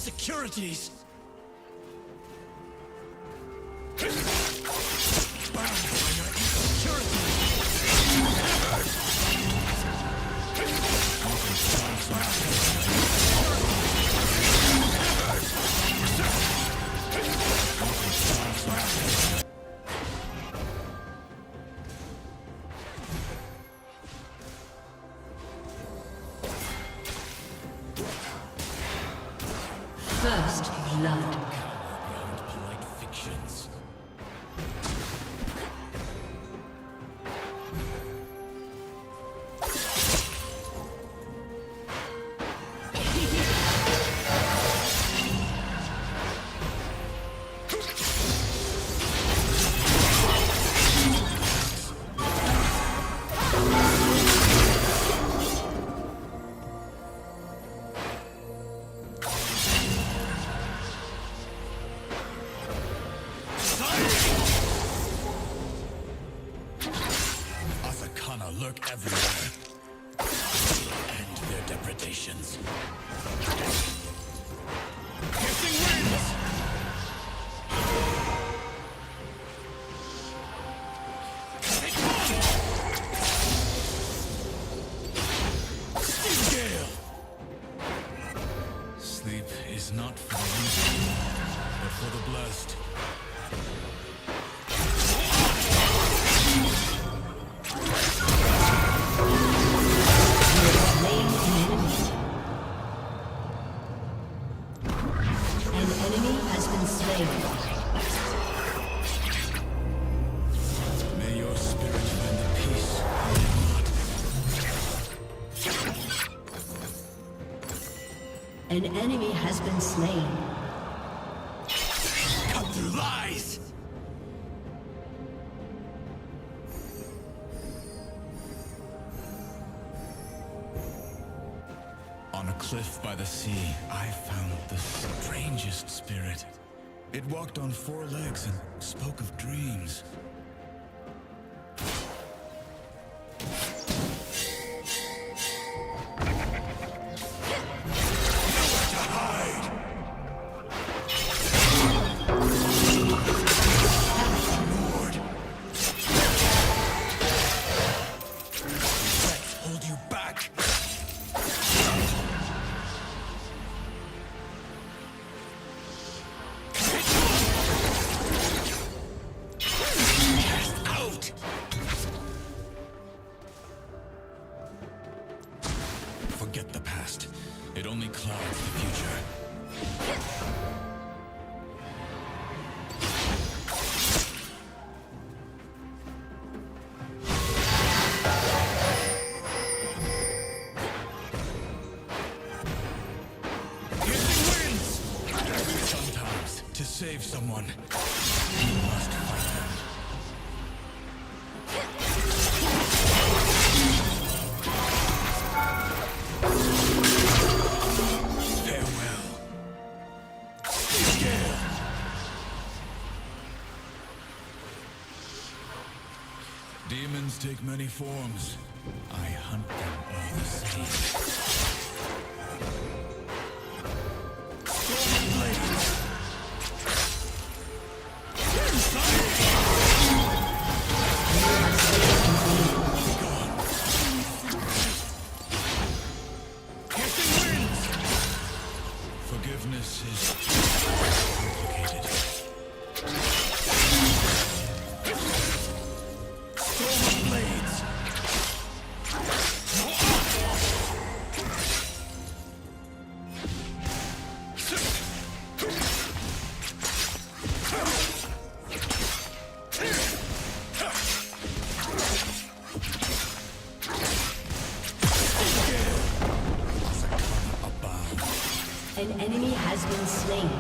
insecurities. First blood. Polite fictions. Lurk everywhere, and their depredations. Piercing winds! Steam gale! Sleep is not for the weak, but for the blessed. May your spirit find the peace An enemy has been slain. cut through lies! On a cliff by the sea, I found the strangest spirit. It walked on 4 legs and spoke of dreams. Nowhere to hide! Lord! Let's hold you back! Forget the past. It only clouds the future. Piercing winds! Sometimes, to save someone, you must fight them. Demons take many forms. I hunt them all the same. Stormy blades! Gone. Piercing winds! Forgiveness is complicated. Blades. An enemy has been slain.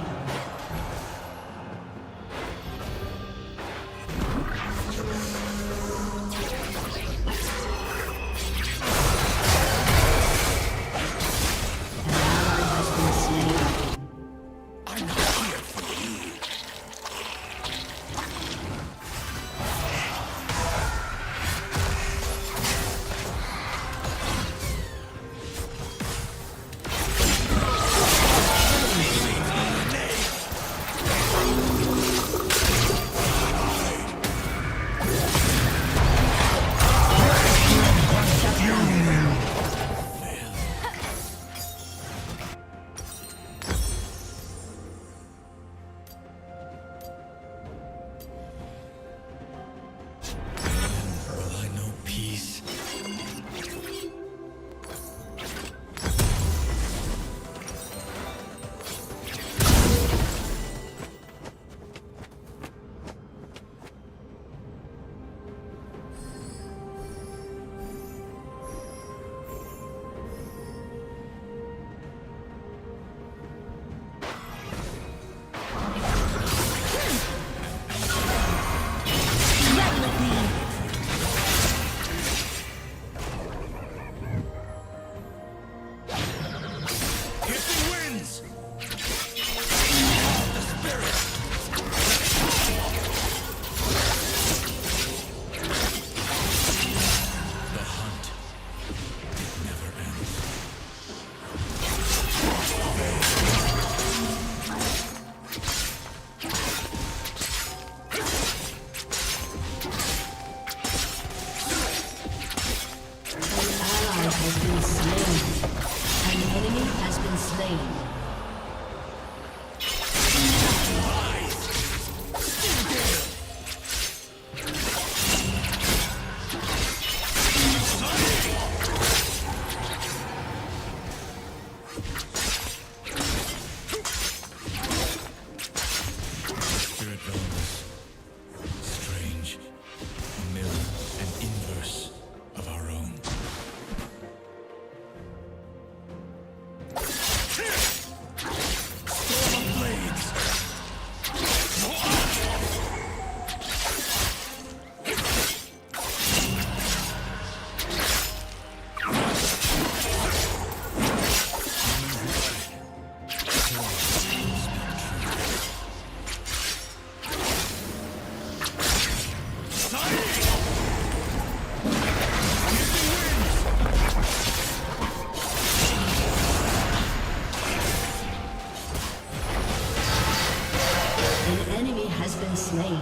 slain.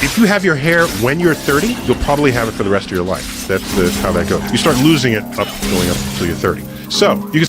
If you have your hair when you're 30, you'll probably have it for the rest of your life. That's how that goes. You start losing it going up until you're 30. So you can.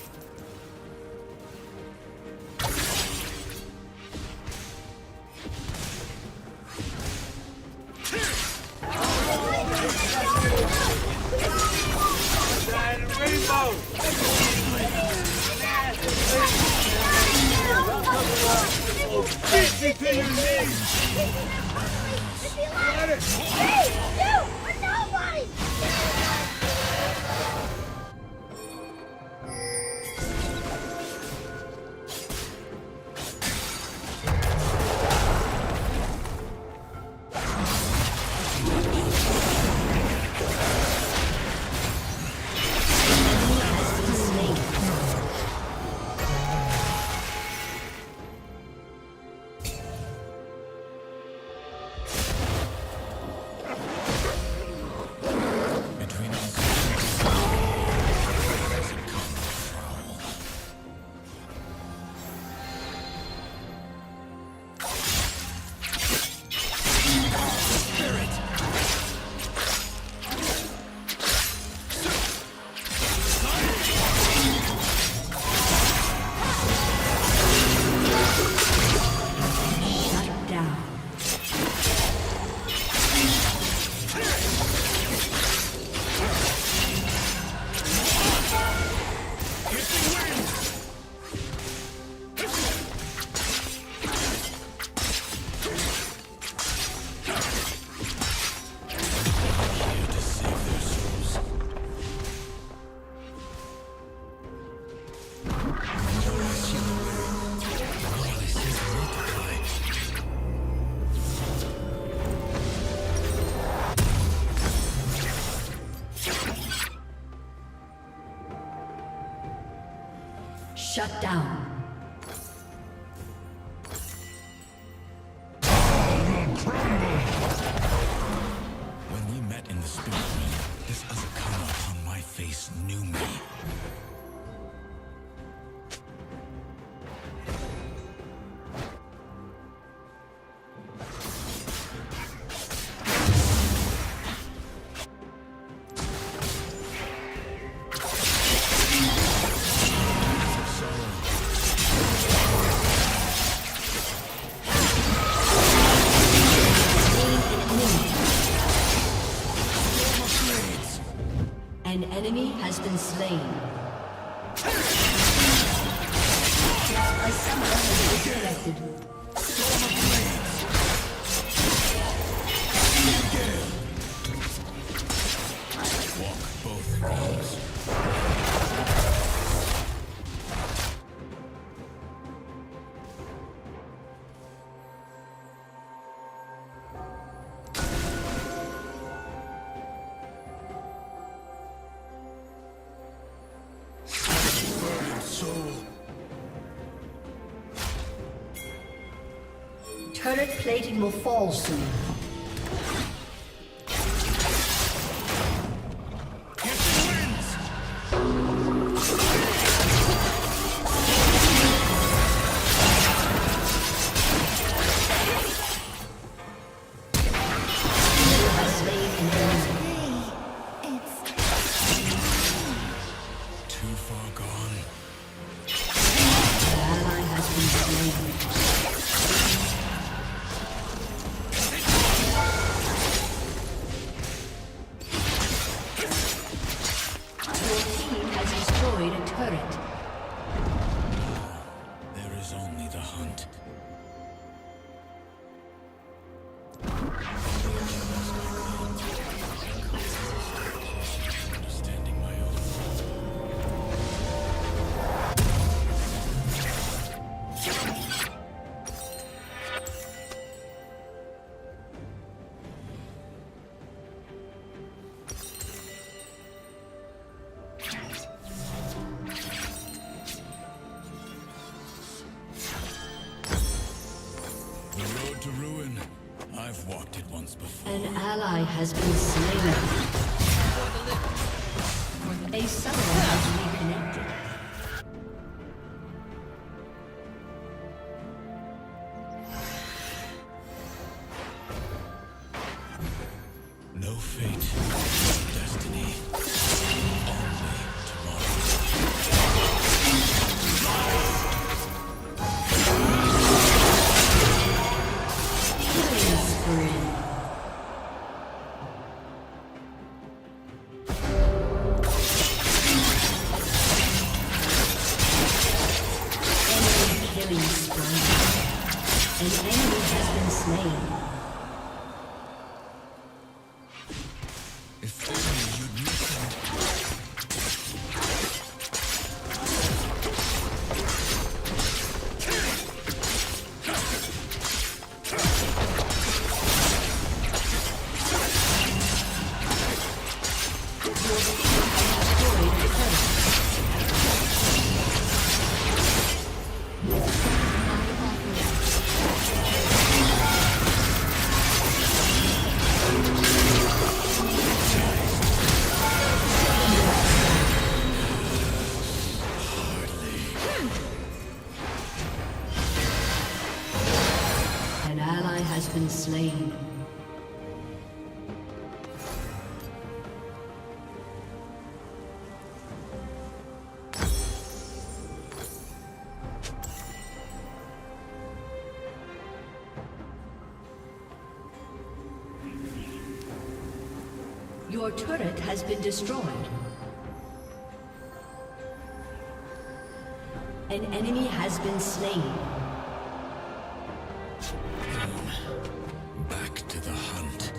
Shut down. When we met in the spirit realm, this Azakama on my face knew me. An enemy has been slain. A summoner has disconnected. Walk both realms. Turret plating will fall soon. Too far gone. An ally has been slain. Destroyed a turret. There is only the hunt. Understanding my own. to ruin. I've walked it once before. An ally has been slain. A summoner has reconnected. No fate, no destiny. Only tomorrow. Killing spree. Enemy killing spree. An enemy has been slain. If only you'd listen. An ally has been slain. Your turret has been destroyed. An enemy has been slain. Back to the hunt.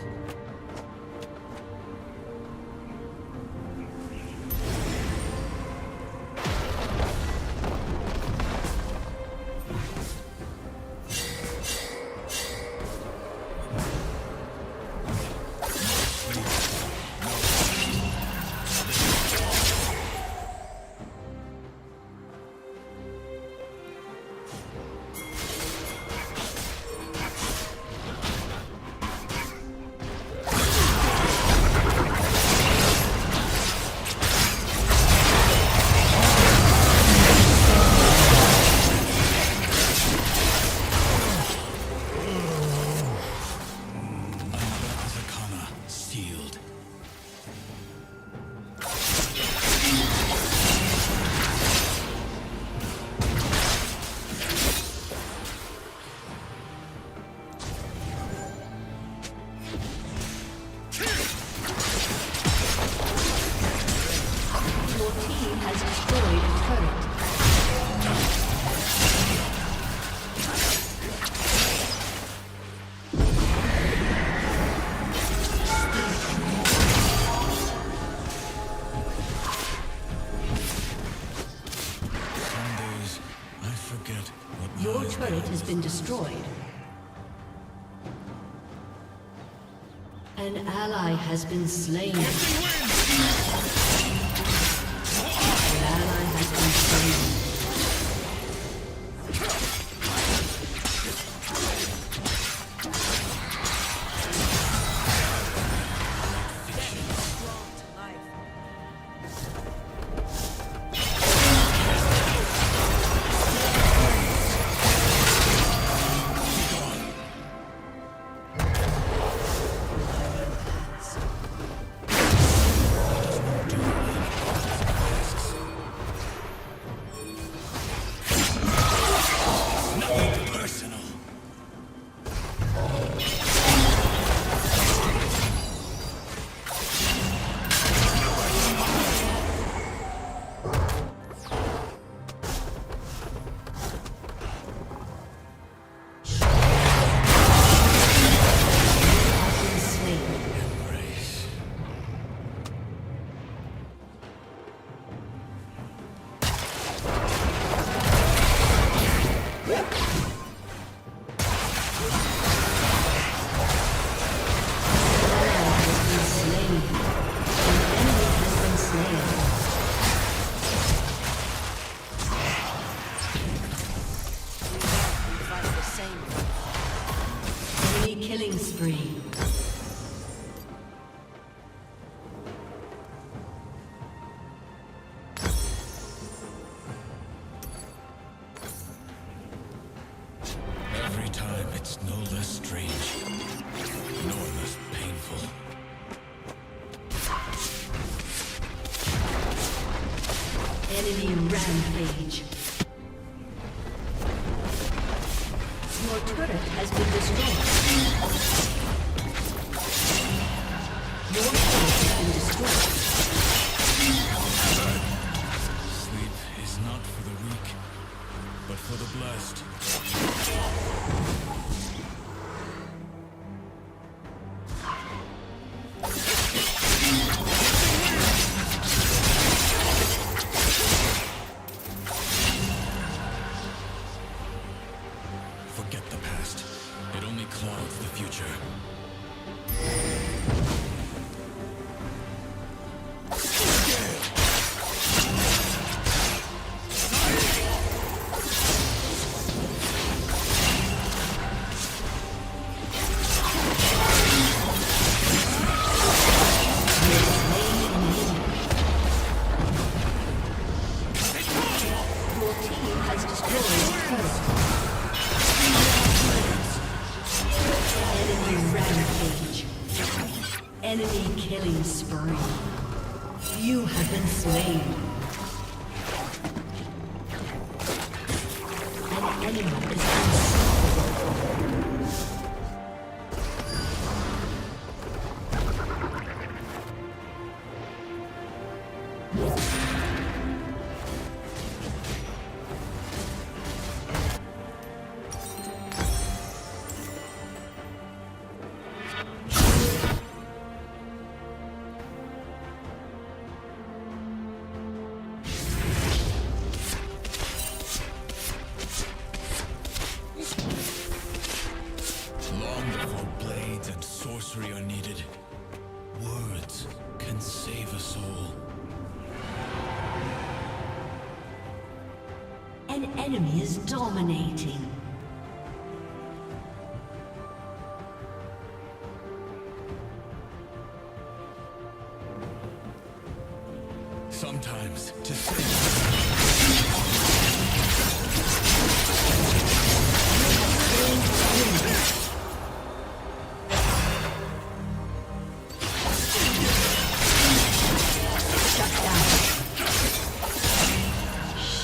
Sealed. Your team has destroyed a turret. Some days I forget what Your lies turret has been destroyed. An ally has been slain. An ally has been slain. do killing spree. Every time it's no less strange, nor less painful. Enemy rampage. Your turret has been destroyed. Your turret has been destroyed. Sleep is not for the weak, but for the blessed. Forget the past. It only clouds the future. Your team has destroyed a turret. Enemy rampage. Enemy killing spree. You have been slain. An enemy is unstoppable. Long before blades and sorcery are needed, words can save a soul. An enemy is dominating. Sometimes to save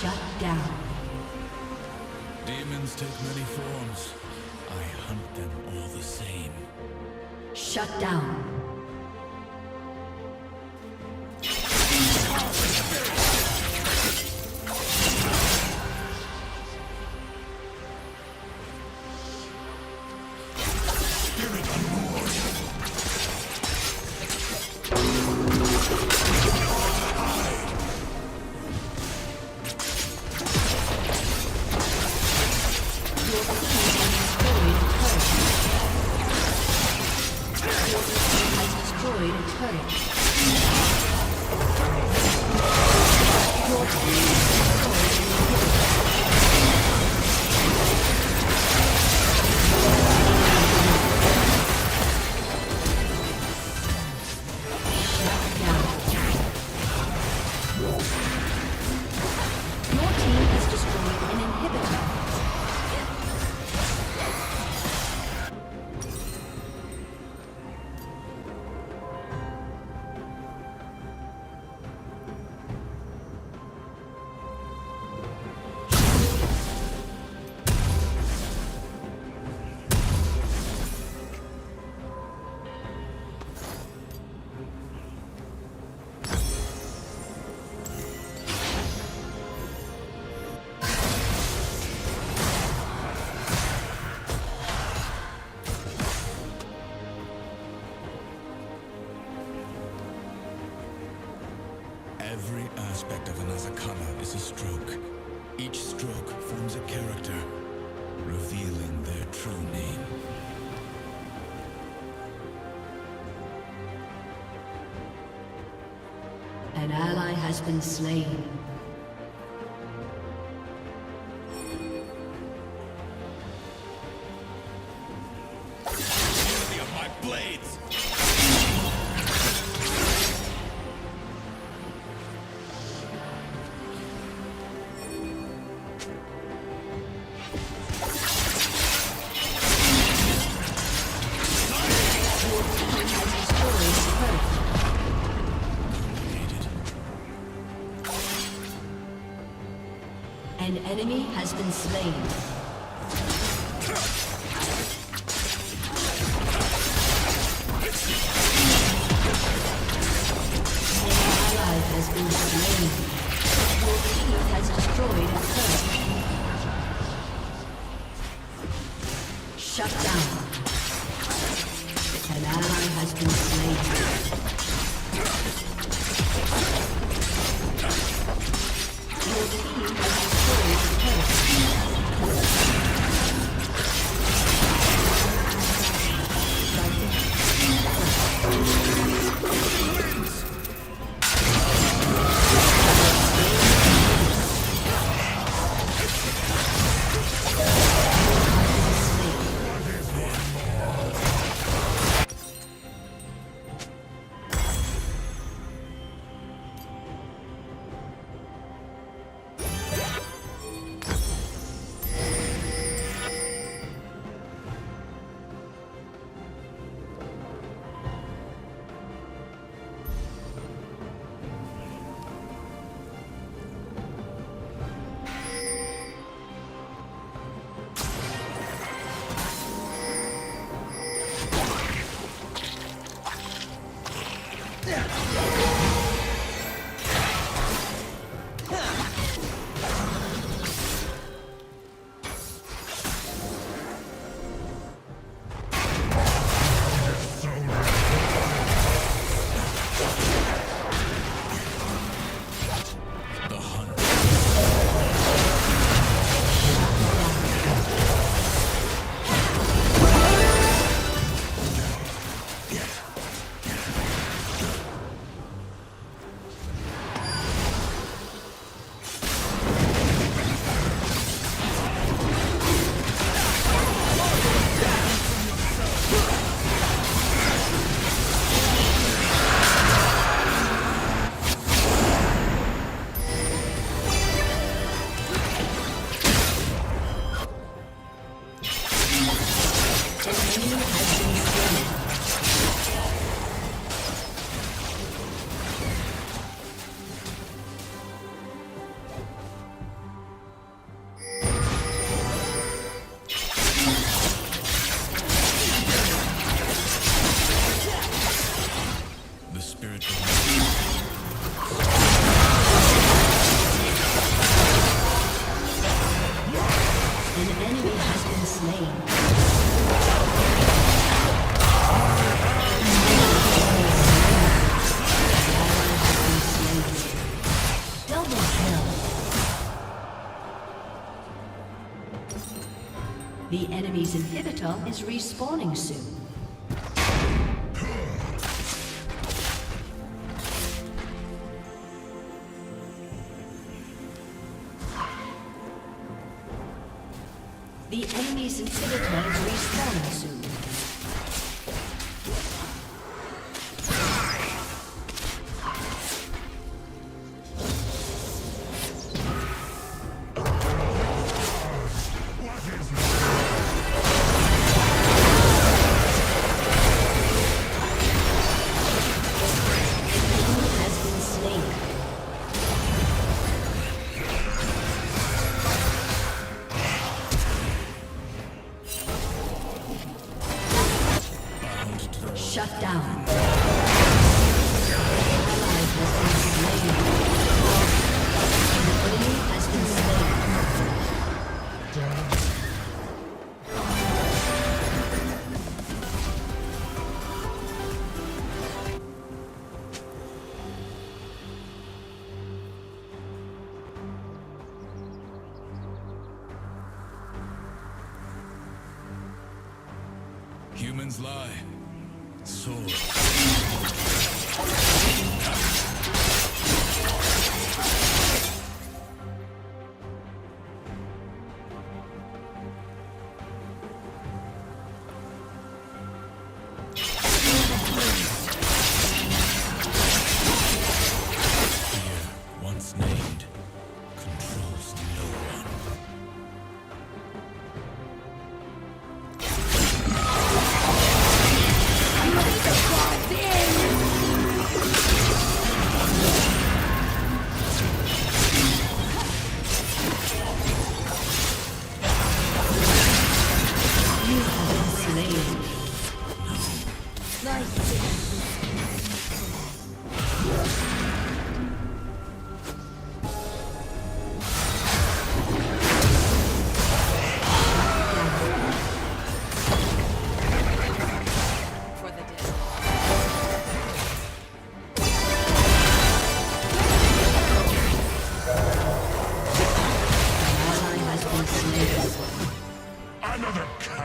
Shut down. demons take many forms. I hunt them all the same. Shut down. Destroyed a turret. Your team has destroyed an inhibitor. Every aspect of an Azakana is a stroke. Each stroke forms a character, revealing their true name. An ally has been slain. blades! An enemy has been slain. An ally has been slain. Your team has destroyed a turret. Shut down. An ally has been slain. Your team has destroyed a turret. The enemy's inhibitor is respawning soon. The enemy's inhibitor is respawning soon. Shut down. Humans lie. Sword. Another cow.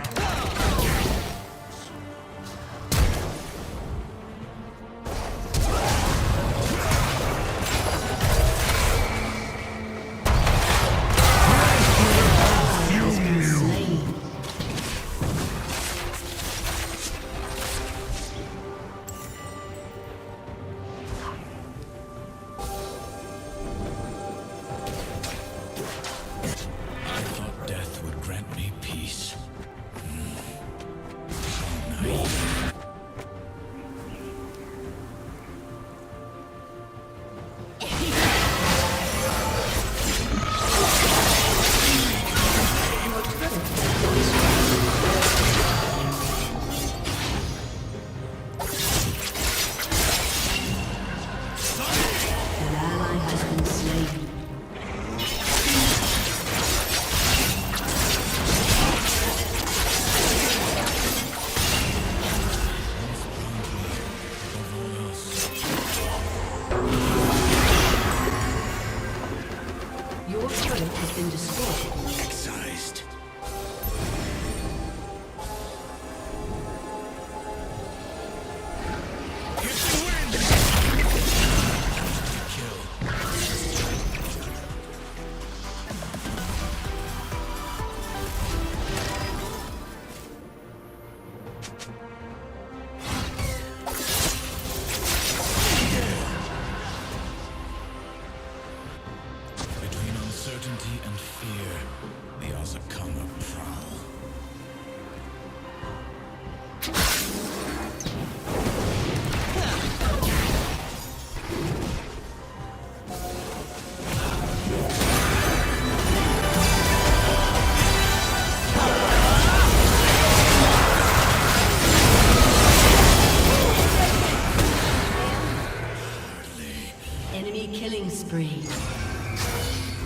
Killing spree.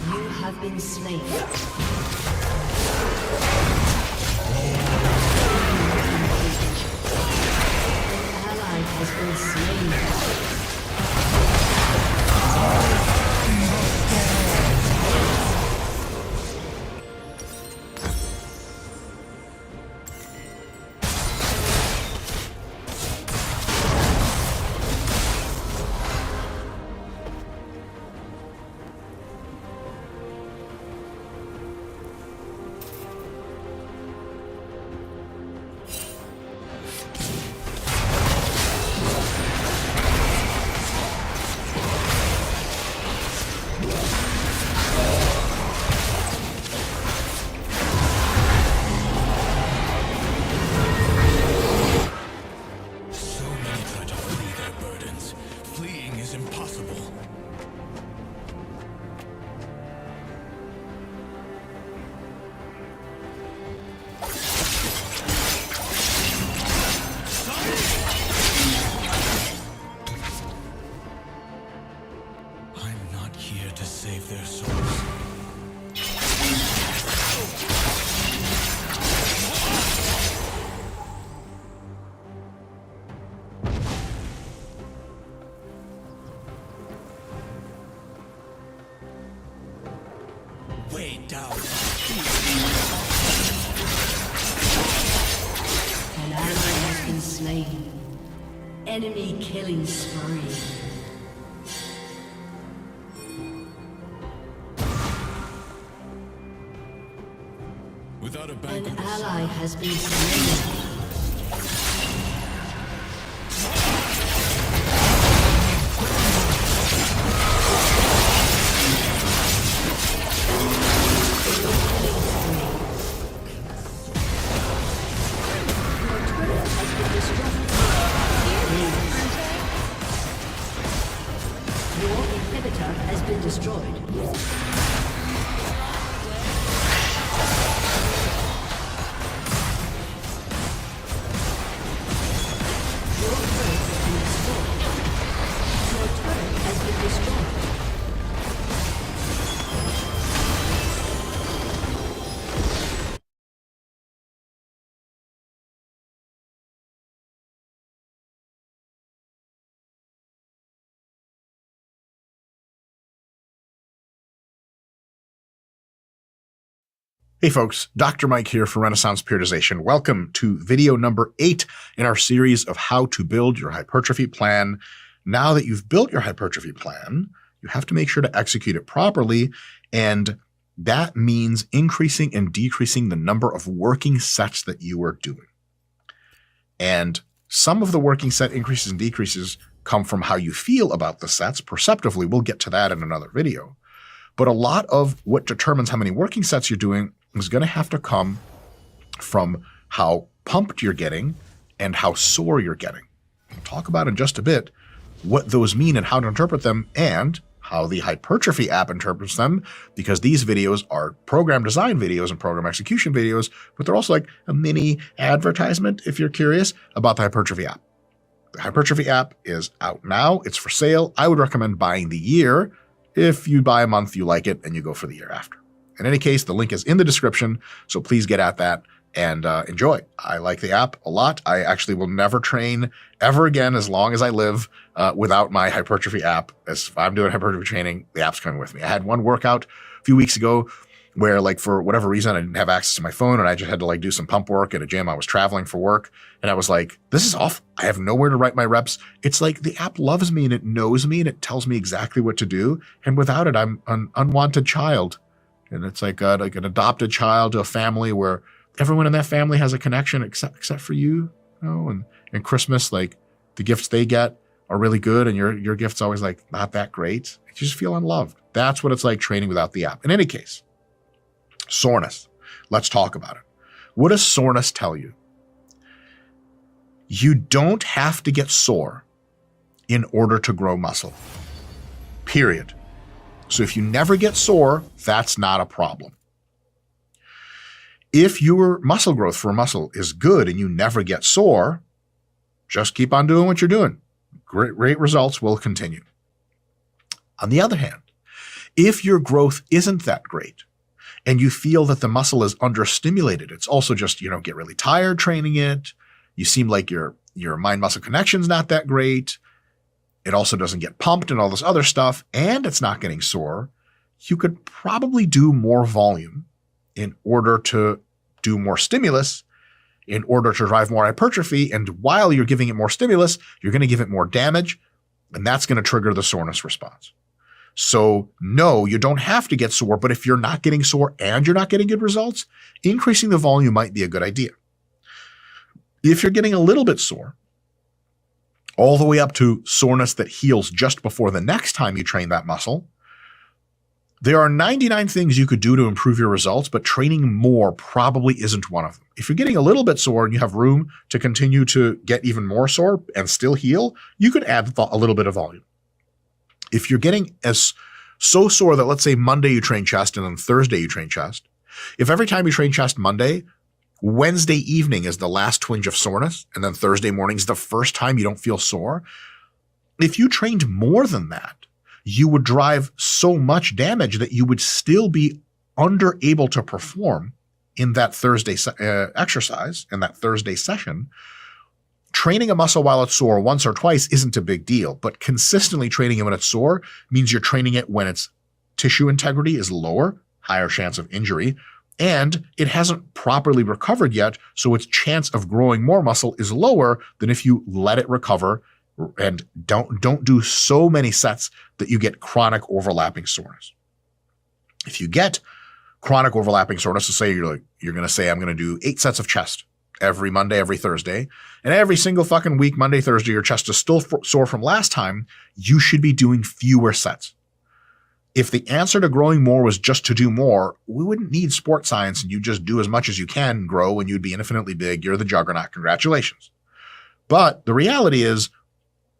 You have been slain. An ally has been slain. Way down. An ally has been slain. Enemy killing spree. Without a An banquet, ally has been slain. Hey folks, Dr. Mike here for Renaissance Periodization. Welcome to video number 8 in our series of how to build your hypertrophy plan. Now that you've built your hypertrophy plan, you have to make sure to execute it properly, and that means increasing and decreasing the number of working sets that you are doing. And some of the working set increases and decreases come from how you feel about the sets perceptively. We'll get to that in another video. But a lot of what determines how many working sets you're doing is going to have to come from how pumped you're getting and how sore you're getting. We'll talk about in just a bit what those mean and how to interpret them and how the hypertrophy app interprets them, because these videos are program design videos and program execution videos, but they're also like a mini advertisement if you're curious about the hypertrophy app. The hypertrophy app is out now. It's for sale. I would recommend buying the year. If you buy a month, you like it, and you go for the year after. In any case, the link is in the description, so please get at that and enjoy. I like the app a lot. I actually will never train ever again as long as I live without my hypertrophy app. As if I'm doing hypertrophy training, the app's coming with me. I had one workout a few weeks ago where, like, for whatever reason, I didn't have access to my phone and I just had to like do some pump work at a gym. I was traveling for work and I was like, this is awful. I have nowhere to write my reps. It's like the app loves me and it knows me and it tells me exactly what to do. And without it, I'm an unwanted child. And it's like an adopted child to a family where everyone in that family has a connection except for you, you know, and Christmas, like the gifts they get are really good and your gift's always like not that great. You just feel unloved. That's what it's like training without the app. In any case, soreness. Let's talk about it. What does soreness tell you? You don't have to get sore in order to grow muscle. Period. So if you never get sore, that's not a problem. If your muscle growth for a muscle is good and you never get sore, just keep on doing what you're doing. Great results will continue. On the other hand, if your growth isn't that great and you feel that the muscle is understimulated, it's also just, get really tired training it. You seem like your mind-muscle connection's not that great. It also doesn't get pumped and all this other stuff, and it's not getting sore. You could probably do more volume in order to do more stimulus, in order to drive more hypertrophy. And while you're giving it more stimulus, you're going to give it more damage, and that's going to trigger the soreness response. So no, you don't have to get sore, but if you're not getting sore and you're not getting good results, increasing the volume might be a good idea. If you're getting a little bit sore, all the way up to soreness that heals just before the next time you train that muscle, there are 99 things you could do to improve your results, but training more probably isn't one of them. If you're getting a little bit sore and you have room to continue to get even more sore and still heal, you could add a little bit of volume. If you're getting so sore that, let's say Monday you train chest and then Thursday you train chest, if every time you train chest Monday, Wednesday evening is the last twinge of soreness, and then Thursday morning is the first time you don't feel sore, if you trained more than that, you would drive so much damage that you would still be unable to perform in that Thursday exercise, in that Thursday session. Training a muscle while it's sore once or twice isn't a big deal, but consistently training it when it's sore means you're training it when its tissue integrity is lower, higher chance of injury, and it hasn't properly recovered yet, so its chance of growing more muscle is lower than if you let it recover and don't do so many sets that you get chronic overlapping soreness. If you get chronic overlapping soreness, so say you're going to say, I'm going to do 8 sets of chest every Monday, every Thursday, and every single fucking week, Monday, Thursday, your chest is still sore from last time, you should be doing fewer sets. If the answer to growing more was just to do more, we wouldn't need sports science and you just do as much as you can grow and you'd be infinitely big. You're the juggernaut. Congratulations. But the reality is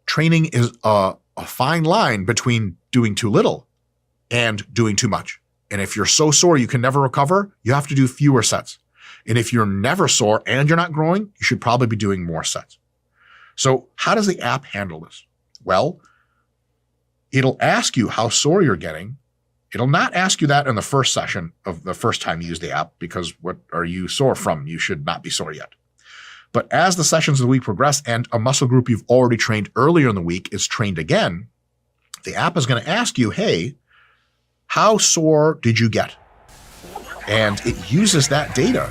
training is a fine line between doing too little and doing too much. And if you're so sore you can never recover, you have to do fewer sets. And if you're never sore and you're not growing, you should probably be doing more sets. So how does the app handle this? Well, it'll ask you how sore you're getting. It'll not ask you that in the first session of the first time you use the app, because what are you sore from? You should not be sore yet. But as the sessions of the week progress and a muscle group you've already trained earlier in the week is trained again, the app is going to ask you, hey, how sore did you get? And it uses that data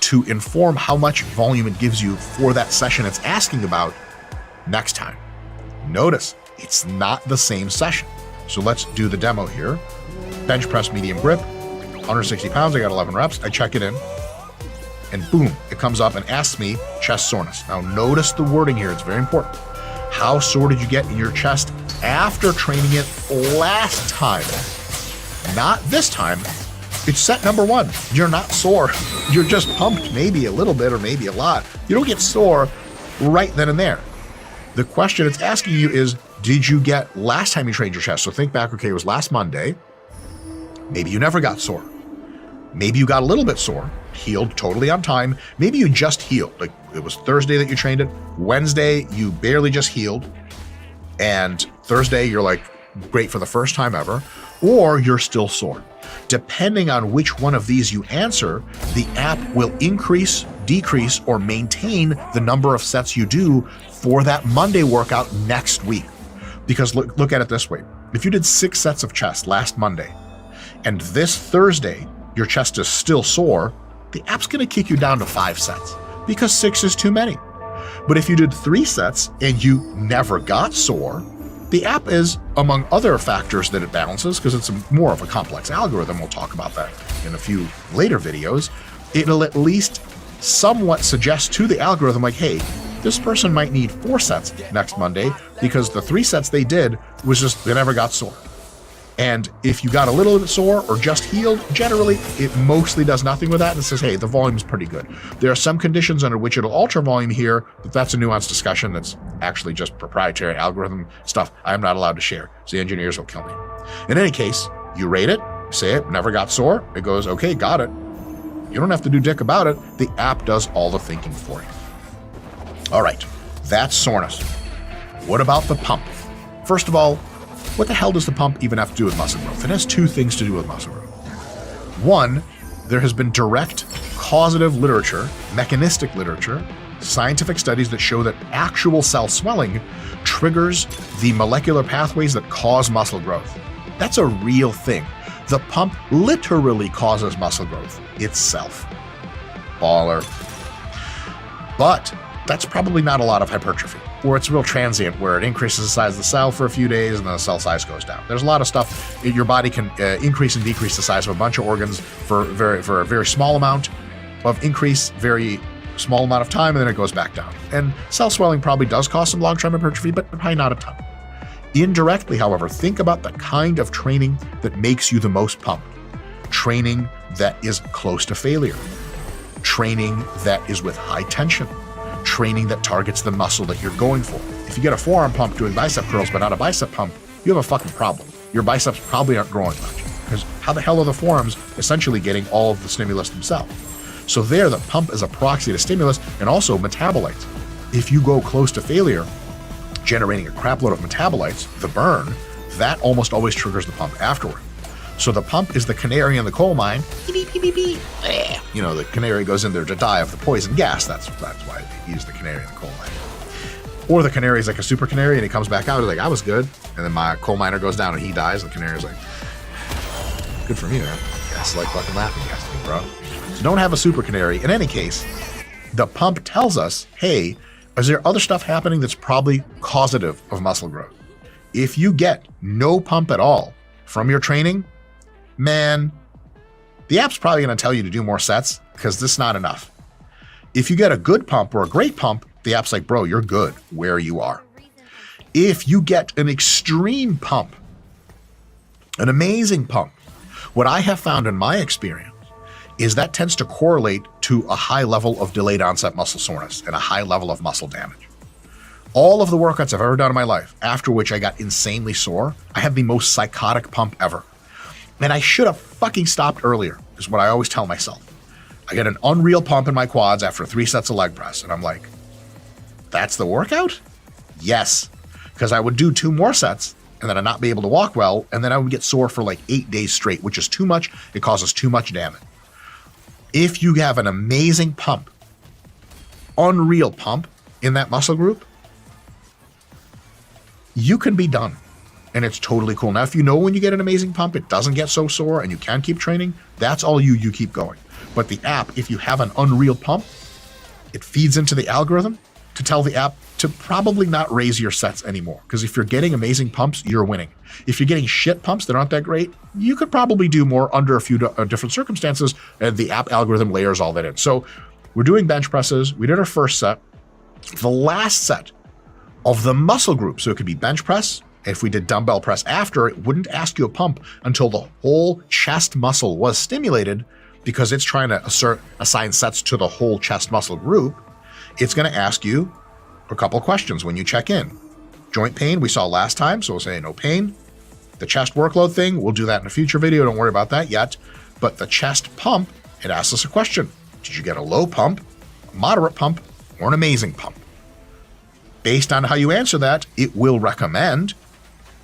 to inform how much volume it gives you for that session it's asking about next time. Notice, it's not the same session. So let's do the demo here. Bench press medium grip, 160 pounds, I got 11 reps, I check it in, and boom, it comes up and asks me chest soreness. Now notice the wording here, it's very important. How sore did you get in your chest after training it last time? Not this time. It's set number 1. You're not sore. You're just pumped maybe a little bit or maybe a lot. You don't get sore right then and there. The question it's asking you is, did you get last time you trained your chest? So think back, okay, it was last Monday. Maybe you never got sore. Maybe you got a little bit sore, healed totally on time. Maybe you just healed. Like it was Thursday that you trained it. Wednesday, you barely just healed. And Thursday, you're like great for the first time ever. Or you're still sore. Depending on which one of these you answer, the app will increase, decrease, or maintain the number of sets you do for that Monday workout next week. Because look at it this way. If you did 6 sets of chest last Monday, and this Thursday, your chest is still sore, the app's going to kick you down to 5 sets because 6 is too many. But if you did 3 sets and you never got sore, the app is, among other factors that it balances, because it's more of a complex algorithm, we'll talk about that in a few later videos, it'll at least somewhat suggest to the algorithm like, hey, this person might need 4 sets next Monday because the 3 sets they did was just they never got sore. And if you got a little bit sore or just healed, generally it mostly does nothing with that and it says, hey, the volume's pretty good. There are some conditions under which it'll alter volume here, but that's a nuanced discussion that's actually just proprietary algorithm stuff I'm not allowed to share. So the engineers will kill me. In any case, you rate it, say it, never got sore. It goes, okay, got it. You don't have to do dick about it. The app does all the thinking for you. All right, that's soreness. What about the pump? First of all, what the hell does the pump even have to do with muscle growth? It has 2 things to do with muscle growth. One, there has been direct causative literature, mechanistic literature, scientific studies that show that actual cell swelling triggers the molecular pathways that cause muscle growth. That's a real thing. The pump literally causes muscle growth itself. Baller. But that's probably not a lot of hypertrophy, or it's real transient where it increases the size of the cell for a few days and then the cell size goes down. There's a lot of stuff. Your body can increase and decrease the size of a bunch of organs for a very small amount of increase, very small amount of time, and then it goes back down. And cell swelling probably does cause some long-term hypertrophy, but probably not a ton. Indirectly, however, think about the kind of training that makes you the most pumped. Training that is close to failure. Training that is with high tension. Training that targets the muscle that you're going for. If you get a forearm pump doing bicep curls but not a bicep pump, you have a fucking problem. Your biceps probably aren't growing much because how the hell are the forearms essentially getting all of the stimulus themselves? So there, the pump is a proxy to stimulus and also metabolites. If you go close to failure, generating a crap load of metabolites, the burn, that almost always triggers the pump afterward. So the pump is the canary in the coal mine. Beep, beep, beep, beep. You know, the canary goes in there to die of the poison gas. That's why they use the canary in the coal mine. Or the canary is like a super canary and he comes back out, he's like, I was good. And then my coal miner goes down and he dies. The canary's like, good for me, man. That's like fucking laughing gas to me, bro. So don't have a super canary. In any case, the pump tells us, hey, is there other stuff happening that's probably causative of muscle growth? If you get no pump at all from your training, man, the app's probably going to tell you to do more sets because this is not enough. If you get a good pump or a great pump, the app's like, bro, you're good where you are. If you get an extreme pump, an amazing pump, what I have found in my experience is that tends to correlate to a high level of delayed onset muscle soreness and a high level of muscle damage. All of the workouts I've ever done in my life, after which I got insanely sore, I had the most psychotic pump ever. And I should have fucking stopped earlier, is what I always tell myself. I get an unreal pump in my quads after 3 sets of leg press, and I'm like, that's the workout? Yes. Because I would do 2 more sets, and then I'd not be able to walk well, and then I would get sore for like 8 days straight, which is too much. It causes too much damage. If you have an amazing pump, unreal pump in that muscle group, you can be done. and it's totally cool. Now, if you know when you get an amazing pump, it doesn't get so sore and you can keep training, that's all you keep going. But the app, if you have an unreal pump, it feeds into the algorithm to tell the app to probably not raise your sets anymore. Because if you're getting amazing pumps, you're winning. If you're getting shit pumps that aren't that great, you could probably do more under a few different circumstances, and the app algorithm layers all that in. So we're doing bench presses. We did our first set. The last set of the muscle group, so it could be bench press. If we did dumbbell press after, it wouldn't ask you a pump until the whole chest muscle was stimulated, because it's trying to assign sets to the whole chest muscle group. It's going to ask you a couple questions when you check in. Joint pain, we saw last time, so we'll say no pain. The chest workload thing, we'll do that in a future video. Don't worry about that yet. But the chest pump, it asks us a question. Did you get a low pump, a moderate pump, or an amazing pump? Based on how you answer that, it will recommend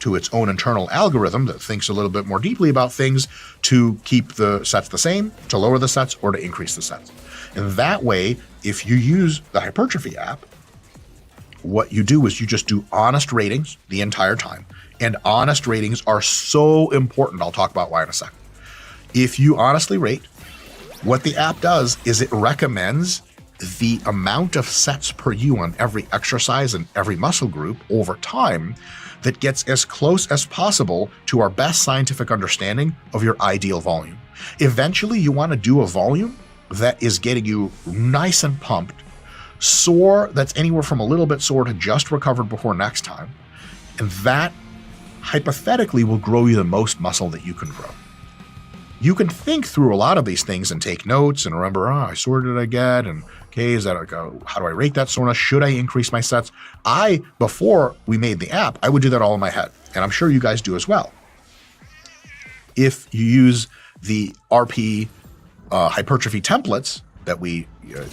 to its own internal algorithm that thinks a little bit more deeply about things to keep the sets the same, to lower the sets, or to increase the sets. And that way, if you use the hypertrophy app, what you do is you just do honest ratings the entire time. And honest ratings are so important. I'll talk about why in a second. If you honestly rate, what the app does is it recommends the amount of sets per you on every exercise and every muscle group over time that gets as close as possible to our best scientific understanding of your ideal volume. Eventually, you want to do a volume that is getting you nice and pumped, sore that's anywhere from a little bit sore to just recovered before next time, and that hypothetically will grow you the most muscle that you can grow. You can think through a lot of these things and take notes and remember, how sore did I get? And okay, is that how do I rate that soreness? Should I increase my sets? Before we made the app, I would do that all in my head, and I'm sure you guys do as well. If you use the RP hypertrophy templates that we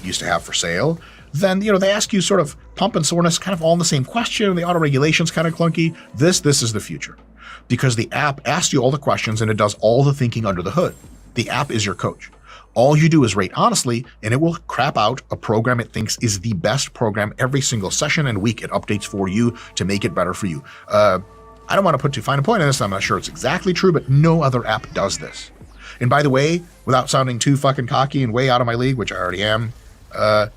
used to have for sale, then they ask you sort of pump and soreness kind of all in the same question. The auto regulation's kind of clunky. This is the future, because the app asks you all the questions and it does all the thinking under the hood. The app is your coach. All you do is rate honestly, and it will crap out a program it thinks is the best program every single session and week. It updates for you to make it better for you. I don't want to put too fine a point on this. I'm not sure it's exactly true, but no other app does this. And by the way, without sounding too fucking cocky and way out of my league, which I already am,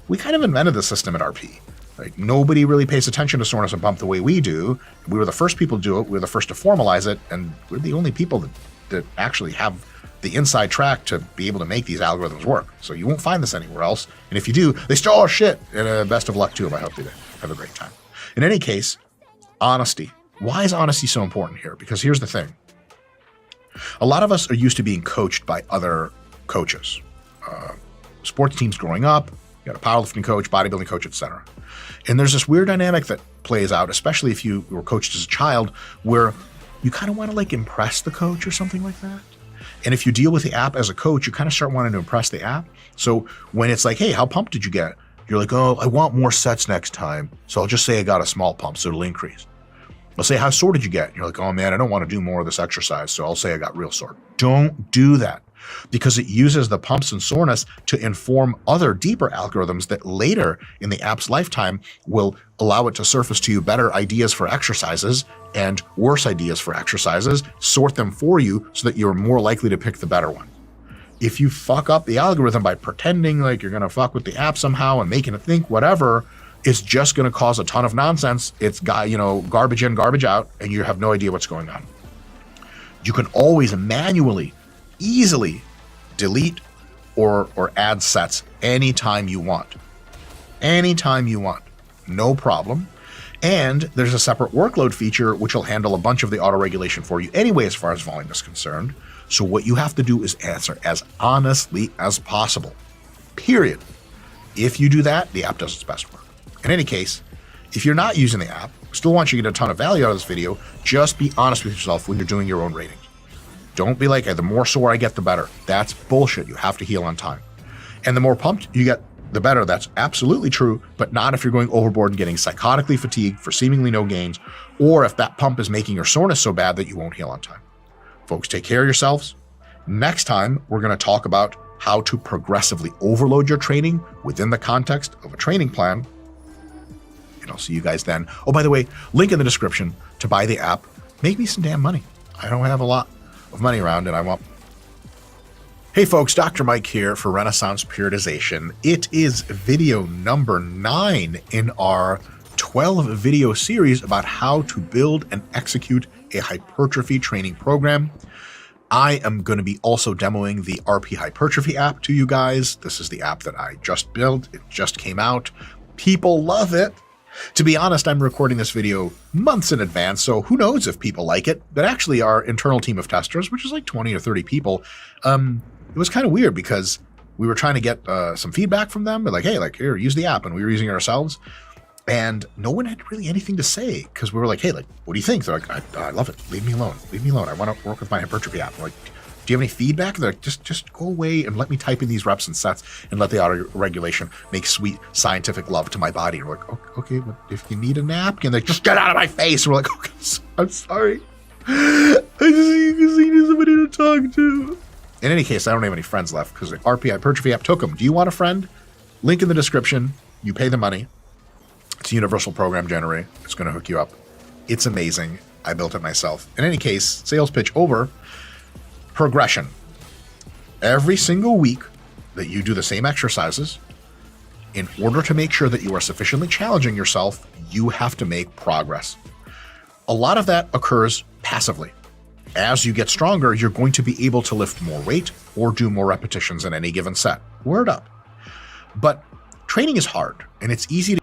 we kind of invented the system at RP. Like, nobody really pays attention to soreness and pump the way we do. We were the first people to do it. We were the first to formalize it, and we're the only people that actually have the inside track to be able to make these algorithms work. So you won't find this anywhere else. And if you do, they steal our shit. And best of luck to them. I hope they have a great time. In any case, honesty. Why is honesty so important here? Because here's the thing. A lot of us are used to being coached by other coaches. Sports teams growing up, you got a powerlifting coach, bodybuilding coach, etc. And there's this weird dynamic that plays out, especially if you were coached as a child, where you kind of want to impress the coach or something like that. And if you deal with the app as a coach, you kind of start wanting to impress the app. So when it's like, hey, how pumped did you get? You're like, oh, I want more sets next time. So I'll just say I got a small pump, so it'll increase. I'll say, how sore did you get? And you're like, oh man, I don't want to do more of this exercise. So I'll say I got real sore. Don't do that, because it uses the pumps and soreness to inform other deeper algorithms that later in the app's lifetime will allow it to surface to you better ideas for exercises and worse ideas for exercises, sort them for you so that you're more likely to pick the better one. If you fuck up the algorithm by pretending like you're going to fuck with the app somehow and making it think whatever, it's just going to cause a ton of nonsense. It's got, garbage in, garbage out, and you have no idea what's going on. You can always manually, easily delete or add sets anytime you want. Anytime you want. No problem. And there's a separate workload feature which will handle a bunch of the auto regulation for you anyway as far as volume is concerned. So what you have to do is answer as honestly as possible. Period. If you do that, the app does its best work. In any case, if you're not using the app, still want you to get a ton of value out of this video, just be honest with yourself when you're doing your own ratings. Don't be like, hey, the more sore I get, the better. That's bullshit. You have to heal on time. And the more pumped you get, the better. That's absolutely true, but not if you're going overboard and getting psychotically fatigued for seemingly no gains, or if that pump is making your soreness so bad that you won't heal on time. Folks, take care of yourselves. Next time, we're going to talk about how to progressively overload your training within the context of a training plan. And I'll see you guys then. Oh, by the way, link in the description to buy the app. make me some damn money. I don't have a lot of money around and I want... Hey folks, Dr. Mike here for Renaissance Periodization. It is video number 9 in our 12 video series about how to build and execute a hypertrophy training program. I am going to be also demoing the RP Hypertrophy app to you guys. This is the app that I just built. It just came out. People love it. To be honest, I'm recording this video months in advance, so who knows if people like it. But actually, our internal team of testers, which is like 20 or 30 people, it was kind of weird because we were trying to get some feedback from them. But like, hey, like, here, use the app. And we were using it ourselves. And no one had really anything to say because we were like, hey, like, what do you think? They're like, I love it. Leave me alone. Leave me alone. I want to work with my hypertrophy app. I'm like, do you have any feedback? They're like, just go away and let me type in these reps and sets and let the auto regulation make sweet scientific love to my body. And we're like, okay, but if you need a napkin, like, just get out of my face. And we're like, okay, I'm sorry. I just need somebody to talk to. In any case, I don't have any friends left because the RP Hypertrophy app took them. Do you want a friend? Link in the description. You pay the money. It's a universal program generator. It's going to hook you up. It's amazing. I built it myself. In any case, sales pitch over. Progression. Every single week that you do the same exercises, in order to make sure that you are sufficiently challenging yourself, you have to make progress. A lot of that occurs passively. As you get stronger, you're going to be able to lift more weight or do more repetitions in any given set. Word up. But training is hard, and it's easy to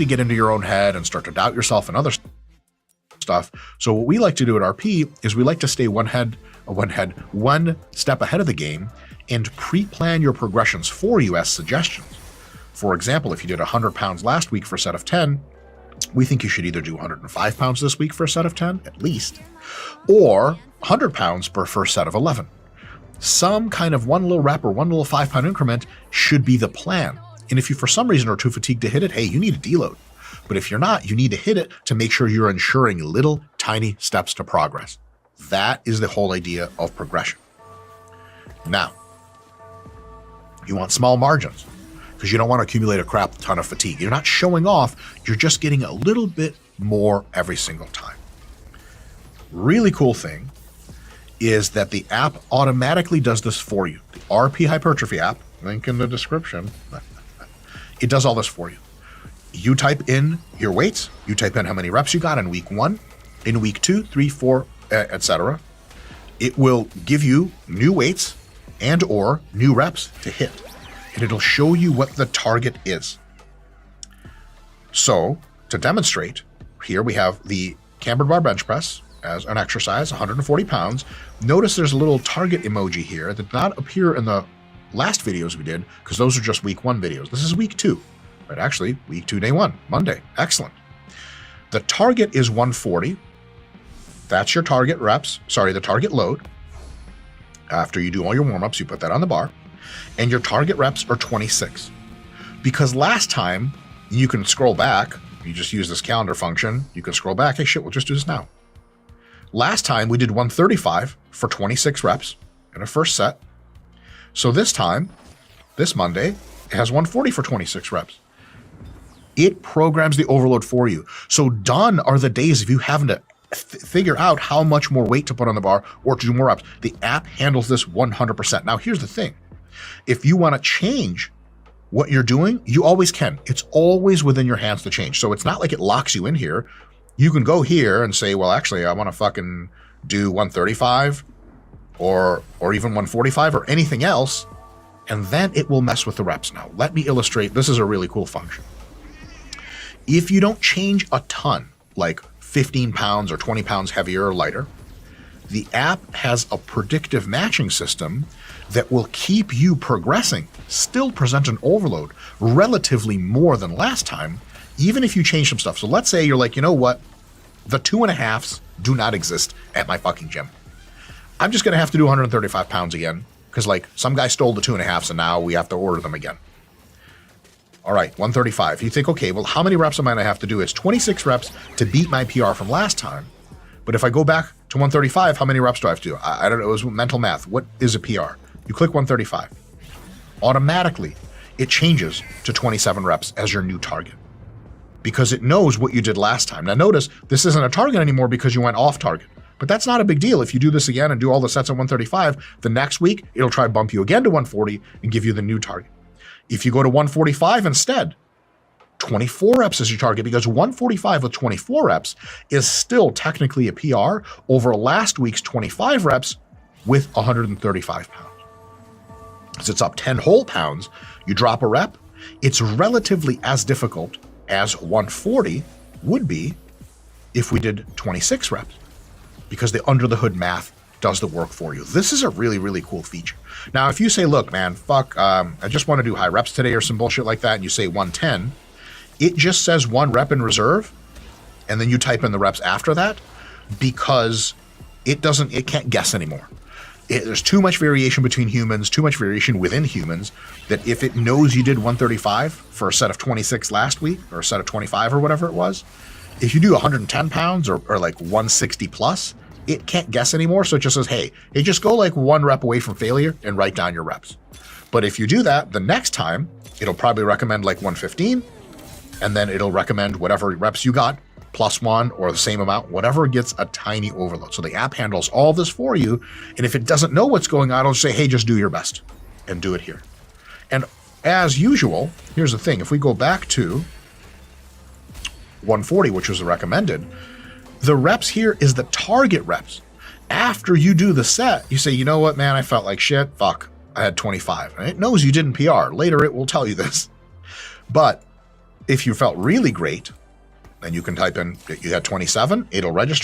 get into your own head and start to doubt yourself and other stuff. So what we like to do at RP is we like to stay one step ahead of the game and pre-plan your progressions for you as suggestions. For example, if you did 100 pounds last week for a set of 10, we think you should either do 105 pounds this week for a set of 10, at least, or 100 pounds per first set of 11. Some kind of one little rep or one little 5-pound increment should be the plan. And if you, for some reason, are too fatigued to hit it, hey, you need a deload. But if you're not, you need to hit it to make sure you're ensuring little tiny steps to progress. That is the whole idea of progression. Now, you want small margins because you don't want to accumulate a crap ton of fatigue. You're not showing off. You're just getting a little bit more every single time. Really cool thing is that the app automatically does this for you. The RP Hypertrophy app, link in the description, it does all this for you. You type in your weights, you type in how many reps you got in week 1, in week 2, 3, 4, etc. It will give you new weights and or new reps to hit. And it'll show you what the target is. So to demonstrate, here we have the cambered bar bench press as an exercise, 140 pounds. Notice there's a little target emoji here that did not appear in the last videos we did because those are just week 1 videos. This is week 2, right? Actually, week 2, day 1, Monday. Excellent. The target is 140. That's your target reps. Sorry, the target load. After you do all your warm-ups, you put that on the bar. And your target reps are 26. Because last time, you can scroll back. You just use this calendar function. You can scroll back. Hey, shit, we'll just do this now. Last time, we did 135 for 26 reps in a first set. So this time, this Monday, it has 140 for 26 reps. It programs the overload for you. So done are the days of you having to figure out how much more weight to put on the bar or to do more reps. The app handles this 100%. Now, here's the thing. If you want to change what you're doing, you always can. It's always within your hands to change. So it's not like it locks you in here. You can go here and say, well, actually, I want to fucking do 135 or even 145 or anything else, and then it will mess with the reps. Now, let me illustrate. This is a really cool function. If you don't change a ton, like 15 pounds or 20 pounds heavier or lighter, the app has a predictive matching system that will keep you progressing, still present an overload relatively more than last time, even if you change some stuff. So let's say you're like, you know what? The 2.5s do not exist at my fucking gym. I'm just going to have to do 135 pounds again because like some guy stole the 2.5s and now we have to order them again. All right, 135. You think, okay, well, how many reps am I going to have to do? It's 26 reps to beat my PR from last time. But if I go back to 135, how many reps do I have to do? I don't know. It was mental math. What is a PR? You click 135. Automatically, it changes to 27 reps as your new target because it knows what you did last time. Now notice, this isn't a target anymore because you went off target. But that's not a big deal. If you do this again and do all the sets at 135, the next week, it'll try to bump you again to 140 and give you the new target. If you go to 145 instead, 24 reps is your target because 145 with 24 reps is still technically a PR over last week's 25 reps with 135 pounds. So it's up 10 whole pounds. You drop a rep. It's relatively as difficult as 140 would be if we did 26 reps because the under the hood math does the work for you. This is a really, really cool feature. Now, if you say, look, man, fuck, I just want to do high reps today or some bullshit like that, and you say 110, it just says 1 rep in reserve, and then you type in the reps after that because it can't guess anymore. There's too much variation between humans, too much variation within humans, that if it knows you did 135 for a set of 26 last week, or a set of 25 or whatever it was, if you do 110 pounds or like 160 plus, it can't guess anymore. So it just says, hey, just go like 1 rep away from failure and write down your reps. But if you do that, the next time, it'll probably recommend like 115, and then it'll recommend whatever reps you got, +1 or the same amount, whatever gets a tiny overload. So the app handles all this for you. And if it doesn't know what's going on, it'll say, hey, just do your best and do it here. And as usual, here's the thing. If we go back to 140, which was the recommended, the reps here is the target reps. After you do the set, you say, you know what, man, I felt like shit. Fuck, I had 25. And it knows you didn't PR. Later, it will tell you this. But if you felt really great, then you can type in that you had 27. It'll register